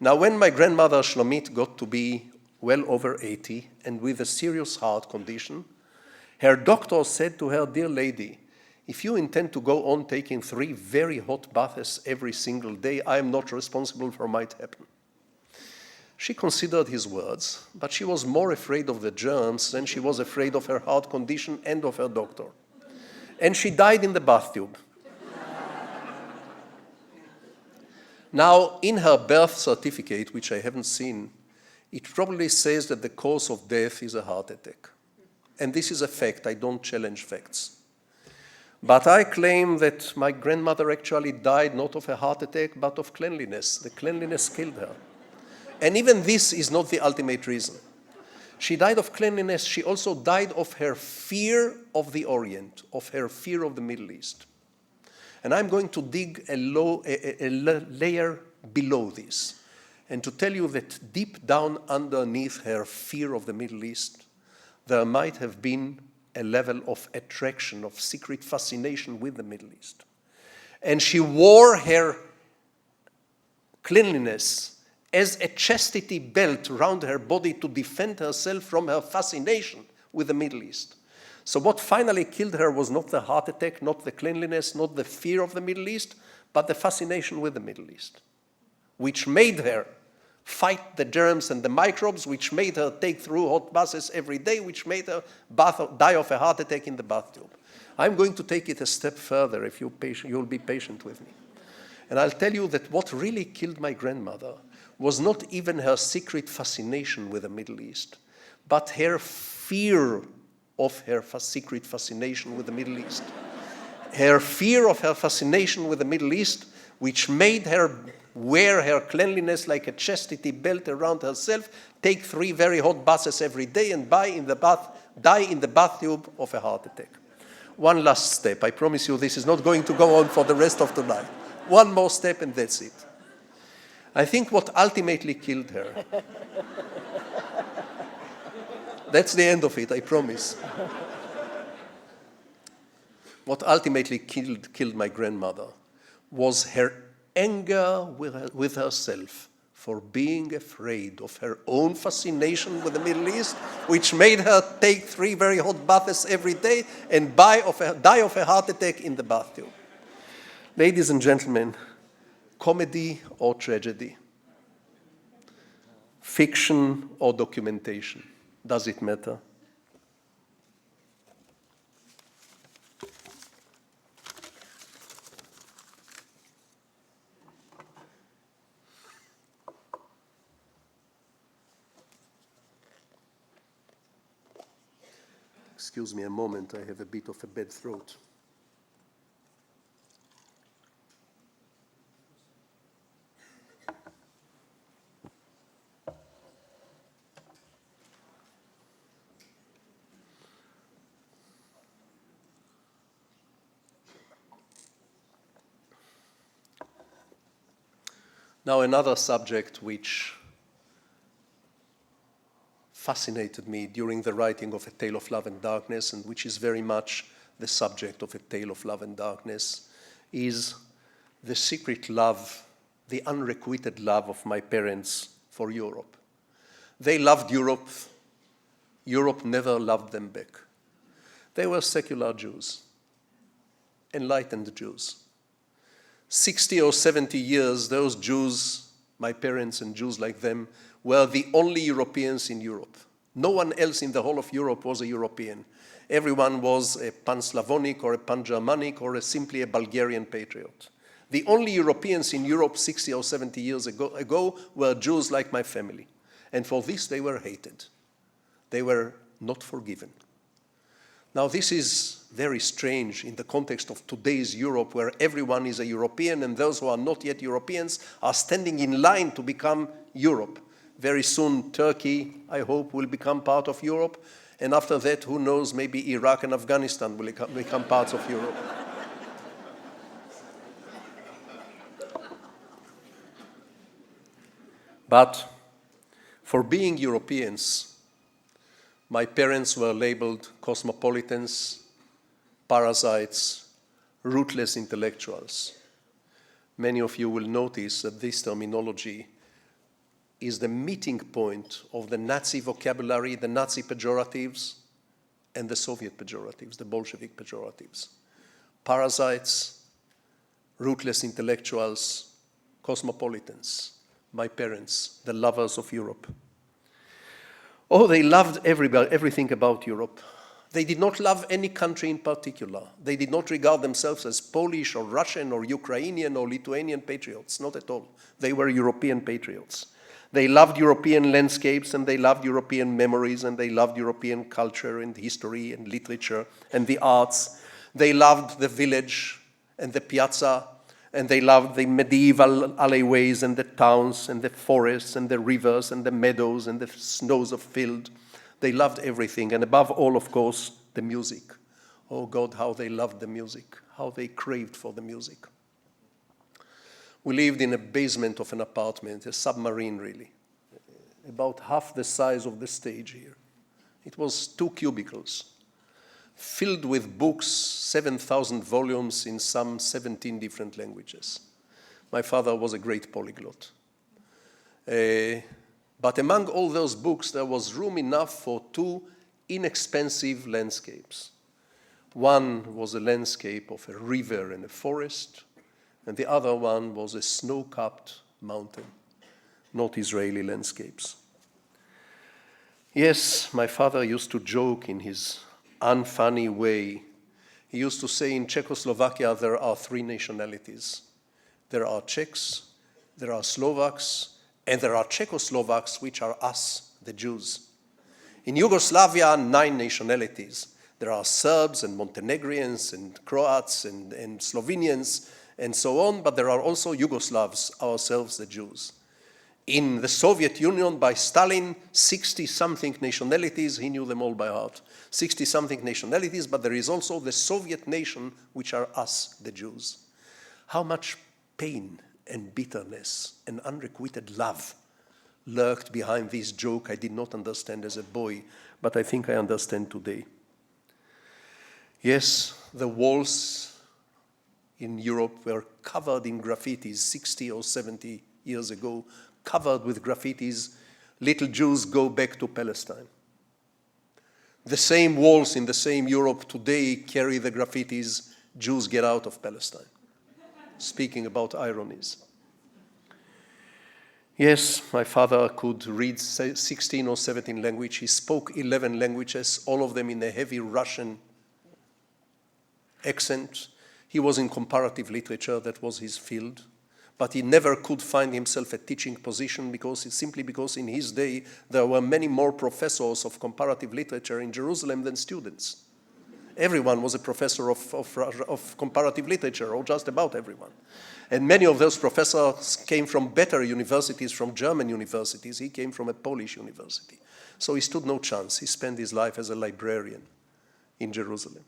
Now, when my grandmother Shlomit got to be well over 80 and with a serious heart condition, her doctor said to her, "Dear lady, if you intend to go on taking 3 very hot baths every single day, I am not responsible for what might happen." She considered his words, but she was more afraid of the germs than she was afraid of her heart condition and of her doctor. And she died in the bathtub. Now, in her birth certificate, which I haven't seen, it probably says that the cause of death is a heart attack. And this is a fact. I don't challenge facts. But I claim that my grandmother actually died not of a heart attack, but of cleanliness. The cleanliness killed her. And even this is not the ultimate reason. She died of cleanliness. She also died of her fear of the Orient, of her fear of the Middle East. And I'm going to dig a layer below this and to tell you that deep down underneath her fear of the Middle East, there might have been a level of attraction, of secret fascination with the Middle East. And she wore her cleanliness as a chastity belt around her body to defend herself from her fascination with the Middle East. So what finally killed her was not the heart attack, not the cleanliness, not the fear of the Middle East, but the fascination with the Middle East, which made her fight the germs and the microbes, which made her take through hot baths every day, which made her die of a heart attack in the bathtub. I'm going to take it a step further if you'll be patient with me. And I'll tell you that what really killed my grandmother was not even her secret fascination with the Middle East, but her fear of her secret fascination with the Middle East. Her fear of her fascination with the Middle East, which made her wear her cleanliness like a chastity belt around herself, take 3 very hot baths every day, and die in the bathtub of a heart attack. One last step. I promise you this is not going to go on for the rest of the night. One more step and that's it. I think what ultimately killed her, that's the end of it, I promise. What ultimately killed my grandmother was her anger with herself for being afraid of her own fascination with the Middle East, which made her take 3 very hot baths every day and die of a heart attack in the bathtub. Ladies and gentlemen, comedy or tragedy, fiction or documentation, does it matter? Excuse me a moment, I have a bit of a bad throat. Now, another subject which fascinated me during the writing of A Tale of Love and Darkness, and which is very much the subject of A Tale of Love and Darkness, is the secret love, the unrequited love of my parents for Europe. They loved Europe. Europe never loved them back. They were secular Jews, enlightened Jews. 60 or 70 years, those Jews, my parents and Jews like them, were the only Europeans in Europe. No one else in the whole of Europe was a European. Everyone was a pan-Slavonic or a pan-Germanic or simply a Bulgarian patriot. The only Europeans in Europe 60 or 70 years ago were Jews like my family. And for this they were hated. They were not forgiven. Now, this is very strange in the context of today's Europe, where everyone is a European and those who are not yet Europeans are standing in line to become Europe. Very soon, Turkey, I hope, will become part of Europe. And after that, who knows, maybe Iraq and Afghanistan will become parts of Europe. But for being Europeans, my parents were labeled cosmopolitans, parasites, rootless intellectuals. Many of you will notice that this terminology is the meeting point of the Nazi vocabulary, the Nazi pejoratives, and the Soviet pejoratives, the Bolshevik pejoratives. Parasites, rootless intellectuals, cosmopolitans, my parents, the lovers of Europe. Oh, they loved everything about Europe. They did not love any country in particular. They did not regard themselves as Polish or Russian or Ukrainian or Lithuanian patriots, not at all. They were European patriots. They loved European landscapes, and they loved European memories, and they loved European culture and history and literature and the arts. They loved the village and the piazza, and they loved the medieval alleyways and the towns and the forests and the rivers and the meadows and the snows of field. They loved everything, and above all, of course, the music. Oh God, how they loved the music, how they craved for the music. We lived in a basement of an apartment, a submarine really, about half the size of the stage here. It was 2 cubicles, filled with books, 7,000 volumes in some 17 different languages. My father was a great polyglot. But among all those books, there was room enough for 2 inexpensive landscapes. One was a landscape of a river and a forest, and the other one was a snow-capped mountain, not Israeli landscapes. Yes, my father used to joke in his unfunny way. He used to say in Czechoslovakia there are 3 nationalities. There are Czechs, there are Slovaks, and there are Czechoslovaks, which are us, the Jews. In Yugoslavia, 9 nationalities. There are Serbs and Montenegrians and Croats and Slovenians and so on, but there are also Yugoslavs, ourselves, the Jews. In the Soviet Union, by Stalin, 60-something nationalities, he knew them all by heart. 60-something nationalities, but there is also the Soviet nation, which are us, the Jews. How much pain and bitterness and unrequited love lurked behind this joke I did not understand as a boy, but I think I understand today. Yes, the walls in Europe were covered in graffitis 60 or 70 years ago, covered with graffitis, "Little Jews go back to Palestine." The same walls in the same Europe today carry the graffitis, "Jews get out of Palestine." Speaking about ironies. Yes, my father could read 16 or 17 languages. He spoke 11 languages, all of them in a heavy Russian accent. He was in comparative literature, that was his field. But he never could find himself a teaching position simply because in his day there were many more professors of comparative literature in Jerusalem than students. Everyone was a professor of comparative literature, or just about everyone. And many of those professors came from better universities, from German universities. He came from a Polish university. So he stood no chance. He spent his life as a librarian in Jerusalem.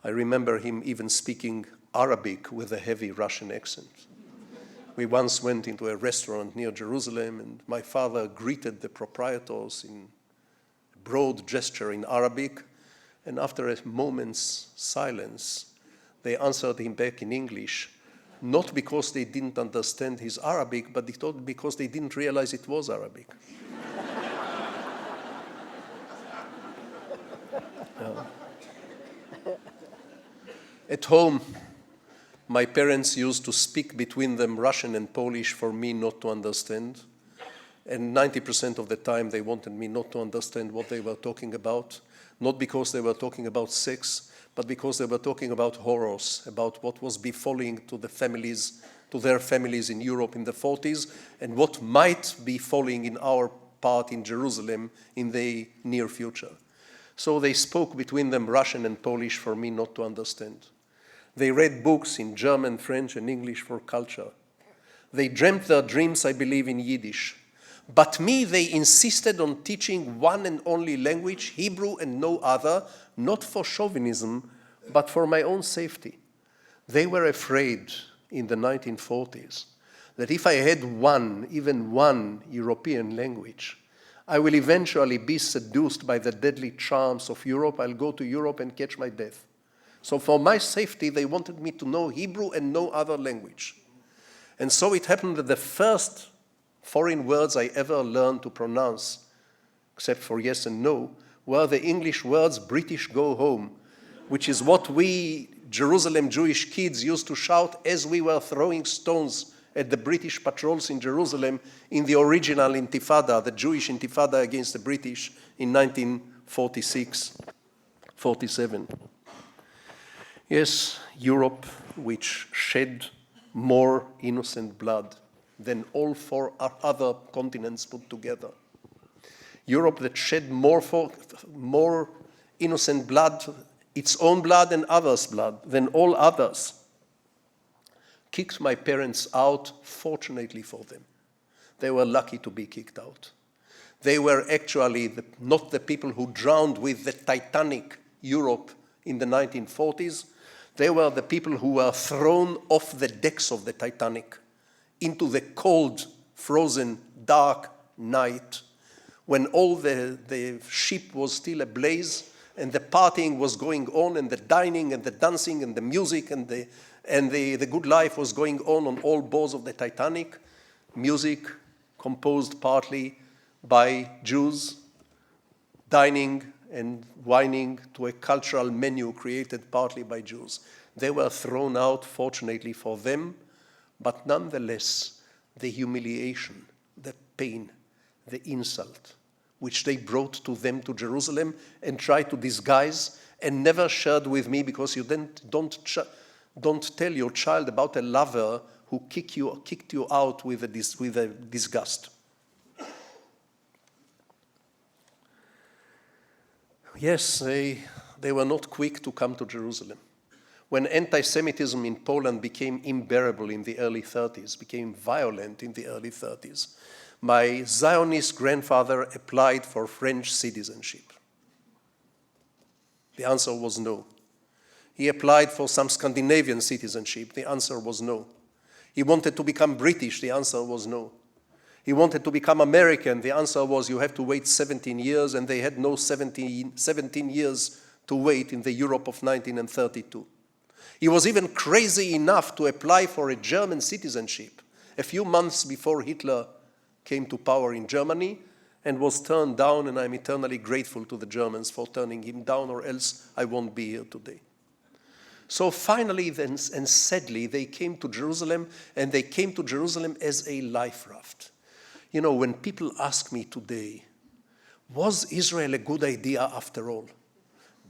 I remember him even speaking Arabic with a heavy Russian accent. We once went into a restaurant near Jerusalem, and my father greeted the proprietors in a broad gesture in Arabic, and after a moment's silence, they answered him back in English, not because they didn't understand his Arabic, but because they didn't realize it was Arabic. At home, my parents used to speak between them Russian and Polish for me not to understand. And 90% of the time they wanted me not to understand what they were talking about, not because they were talking about sex, but because they were talking about horrors, about what was befalling to their families in Europe in the 40s, and what might be falling in our part in Jerusalem in the near future. So they spoke between them Russian and Polish for me not to understand. They read books in German, French, and English for culture. They dreamt their dreams, I believe, in Yiddish. But me, they insisted on teaching one and only language, Hebrew and no other, not for chauvinism, but for my own safety. They were afraid in the 1940s that if I had even one European language, I will eventually be seduced by the deadly charms of Europe. I'll go to Europe and catch my death. So for my safety, they wanted me to know Hebrew and no other language. And so it happened that the first foreign words I ever learned to pronounce, except for yes and no, were the English words "British go home," which is what we Jerusalem Jewish kids used to shout as we were throwing stones at the British patrols in Jerusalem in the original Intifada, the Jewish Intifada against the British in 1946-47. Yes, Europe, which shed more innocent blood than all four other continents put together. Europe that shed more innocent blood, its own blood and others' blood, than all others, kicked my parents out, fortunately for them. They were lucky to be kicked out. They were actually not the people who drowned with the Titanic Europe in the 1940s. They were the people who were thrown off the decks of the Titanic into the cold, frozen, dark night when all the ship was still ablaze and the partying was going on and the dining and the dancing and the music and the good life was going on all boards of the Titanic. Music composed partly by Jews, dining and wining to a cultural menu created partly by Jews. They were thrown out, fortunately for them, but nonetheless, the humiliation, the pain, the insult, which they brought to them to Jerusalem and tried to disguise and never shared with me, because you then don't tell your child about a lover who kicked you out with a disgust. Yes, they were not quick to come to Jerusalem. When anti-Semitism in Poland became unbearable in the early 30s, became violent in the early 30s, my Zionist grandfather applied for French citizenship. The answer was no. He applied for some Scandinavian citizenship. The answer was no. He wanted to become British. The answer was no. He wanted to become American. The answer was you have to wait 17 years, and they had no 17 years to wait in the Europe of 1932. He was even crazy enough to apply for a German citizenship a few months before Hitler came to power in Germany and was turned down, and I'm eternally grateful to the Germans for turning him down, or else I won't be here today. So finally, then, and sadly, they came to Jerusalem, and they came to Jerusalem as a life raft. You know, when people ask me today, was Israel a good idea after all?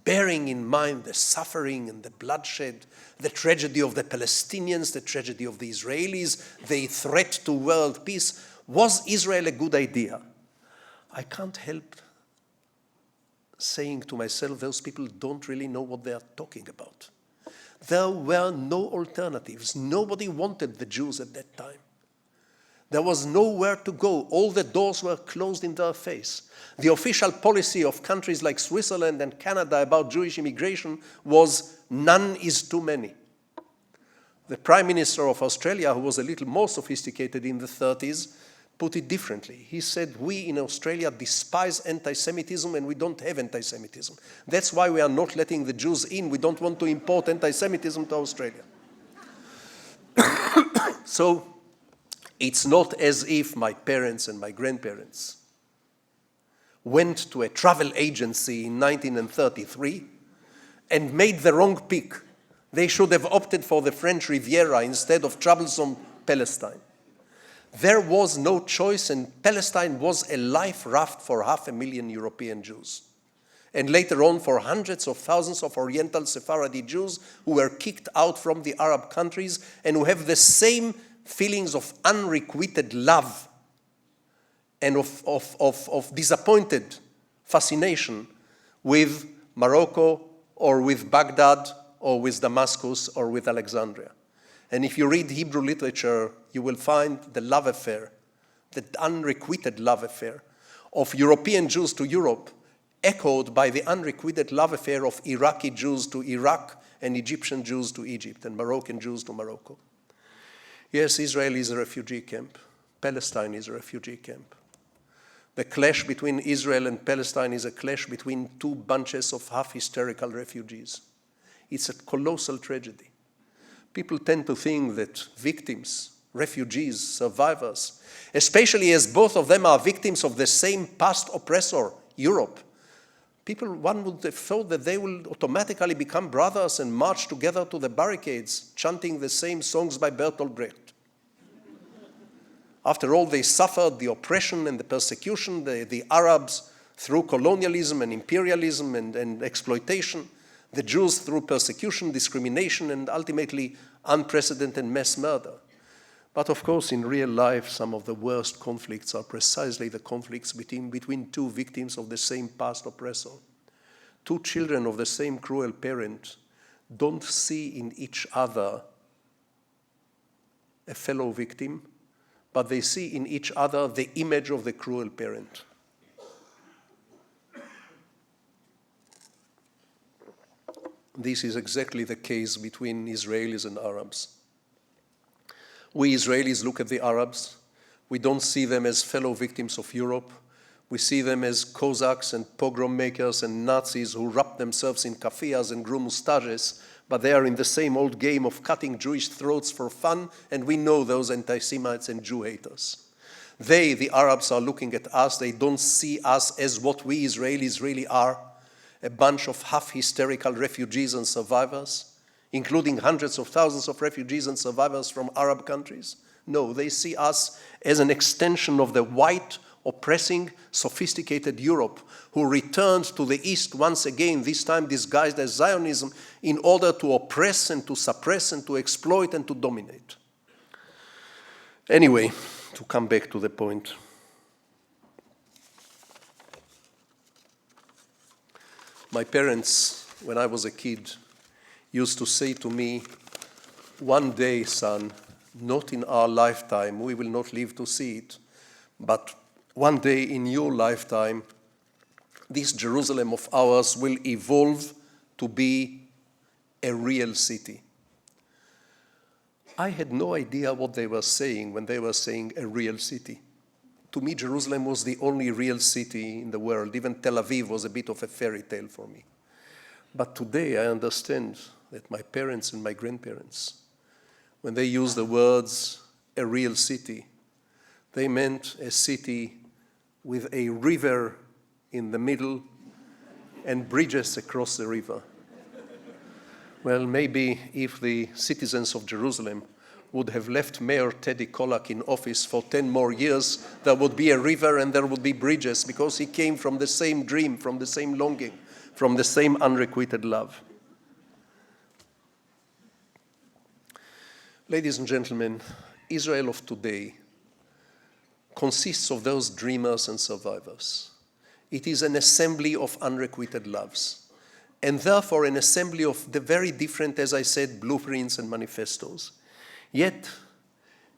Bearing in mind the suffering and the bloodshed, the tragedy of the Palestinians, the tragedy of the Israelis, the threat to world peace, was Israel a good idea? I can't help saying to myself, those people don't really know what they are talking about. There were no alternatives. Nobody wanted the Jews at that time. There was nowhere to go. All the doors were closed in their face. The official policy of countries like Switzerland and Canada about Jewish immigration was none is too many. The Prime Minister of Australia, who was a little more sophisticated in the 30s, put it differently. He said, we in Australia despise anti-Semitism and we don't have anti-Semitism. That's why we are not letting the Jews in. We don't want to import anti-Semitism to Australia. So it's not as if my parents and my grandparents went to a travel agency in 1933 and made the wrong pick. They should have opted for the French Riviera instead of troublesome Palestine. There was no choice, and Palestine was a life raft for 500,000 European Jews. And later on for hundreds of thousands of Oriental Sephardi Jews who were kicked out from the Arab countries and who have the same feelings of unrequited love and of disappointed fascination with Morocco or with Baghdad or with Damascus or with Alexandria. And if you read Hebrew literature, you will find the love affair, the unrequited love affair of European Jews to Europe, echoed by the unrequited love affair of Iraqi Jews to Iraq and Egyptian Jews to Egypt and Moroccan Jews to Morocco. Yes, Israel is a refugee camp. Palestine is a refugee camp. The clash between Israel and Palestine is a clash between two bunches of half-hysterical refugees. It's a colossal tragedy. People tend to think that victims, refugees, survivors, especially as both of them are victims of the same past oppressor, Europe, one would have thought that they will automatically become brothers and march together to the barricades, chanting the same songs by Bertolt Brecht. After all, they suffered the oppression and the persecution, the Arabs through colonialism and imperialism and exploitation, the Jews through persecution, discrimination, and ultimately unprecedented mass murder. But of course, in real life, some of the worst conflicts are precisely the conflicts between two victims of the same past oppressor. Two children of the same cruel parent don't see in each other a fellow victim, but they see in each other the image of the cruel parent. This is exactly the case between Israelis and Arabs. We Israelis look at the Arabs. We don't see them as fellow victims of Europe. We see them as Cossacks and pogrom makers and Nazis who wrap themselves in kafiyas and grew mustaches, but they are in the same old game of cutting Jewish throats for fun, and we know those anti-Semites and Jew haters. They, the Arabs, are looking at us. They don't see us as what we Israelis really are, a bunch of half-hysterical refugees and survivors, including hundreds of thousands of refugees and survivors from Arab countries. No, they see us as an extension of the white, oppressing, sophisticated Europe, who returned to the East once again, this time disguised as Zionism, in order to oppress and to suppress and to exploit and to dominate. Anyway, to come back to the point. My parents, when I was a kid, used to say to me, one day, son, not in our lifetime, we will not live to see it, but one day in your lifetime, this Jerusalem of ours will evolve to be a real city. I had no idea what they were saying when they were saying a real city. To me, Jerusalem was the only real city in the world. Even Tel Aviv was a bit of a fairy tale for me. But today I understand that my parents and my grandparents, when they use the words a real city, They meant a city with a river in the middle and bridges across the river. Well, maybe if the citizens of Jerusalem would have left Mayor Teddy Kollek in office for 10 more years, there would be a river and there would be bridges, because he came from the same dream, from the same longing, from the same unrequited love. Ladies and gentlemen, Israel of today consists of those dreamers and survivors. It is an assembly of unrequited loves, and therefore an assembly of the very different, as I said, blueprints and manifestos. Yet,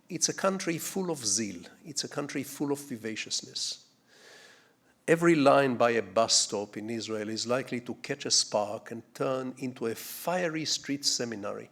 it's a country full of zeal. It's a country full of vivaciousness. Every line by a bus stop in Israel is likely to catch a spark and turn into a fiery street seminary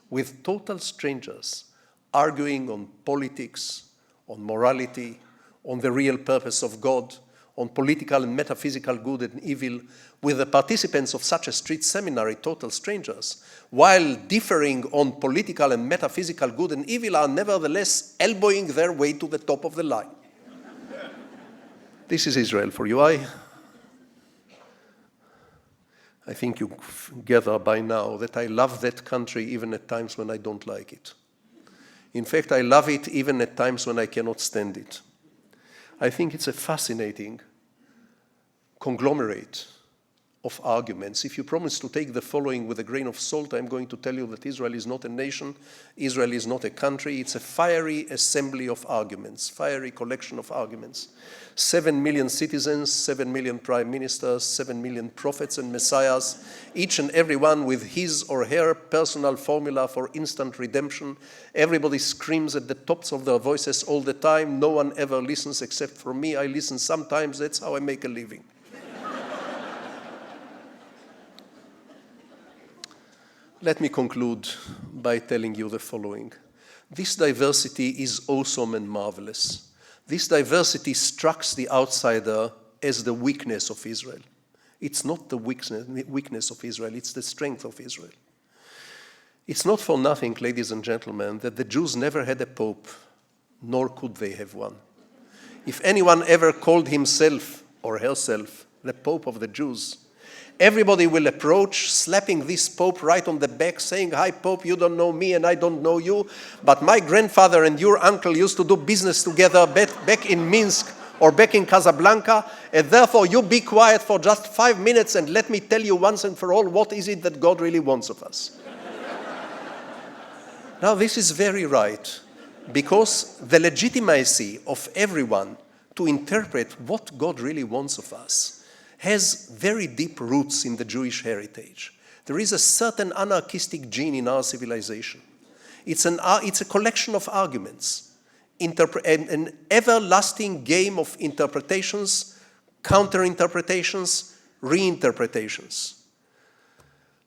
with total strangers arguing on politics, on morality, on the real purpose of God, on political and metaphysical good and evil, with the participants of such a street seminary, total strangers, while differing on political and metaphysical good and evil, are nevertheless elbowing their way to the top of the line. This is Israel for you. I think you gather by now that I love that country even at times when I don't like it. In fact, I love it even at times when I cannot stand it. I think it's a fascinating conglomerate of arguments. If you promise to take the following with a grain of salt, I'm going to tell you that Israel is not a nation, Israel is not a country, it's a fiery assembly of arguments, fiery collection of arguments. 7 million citizens, 7 million prime ministers, 7 million prophets and messiahs, each and every one with his or her personal formula for instant redemption. Everybody screams at the tops of their voices all the time. No one ever listens except for me. I listen sometimes. That's how I make a living. Let me conclude by telling you the following. This diversity is awesome and marvelous. This diversity strikes the outsider as the weakness of Israel. It's not the weakness of Israel, it's the strength of Israel. It's not for nothing, ladies and gentlemen, that the Jews never had a pope, nor could they have one. If anyone ever called himself or herself the Pope of the Jews, everybody will approach, slapping this Pope right on the back, saying, "Hi, Pope, you don't know me and I don't know you, but my grandfather and your uncle used to do business together back in Minsk or back in Casablanca, and therefore you be quiet for just 5 minutes and let me tell you once and for all what is it that God really wants of us." Now, this is very right, because the legitimacy of everyone to interpret what God really wants of us has very deep roots in the Jewish heritage. There is a certain anarchistic gene in our civilization. It's a collection of arguments, an everlasting game of interpretations, counter-interpretations, reinterpretations.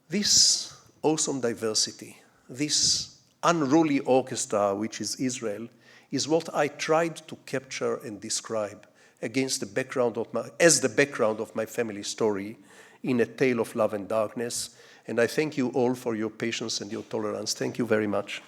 This awesome diversity, this unruly orchestra which is Israel, is what I tried to capture and describe as the background of my family story in A Tale of Love and Darkness. And I thank you all for your patience and your tolerance. Thank you very much.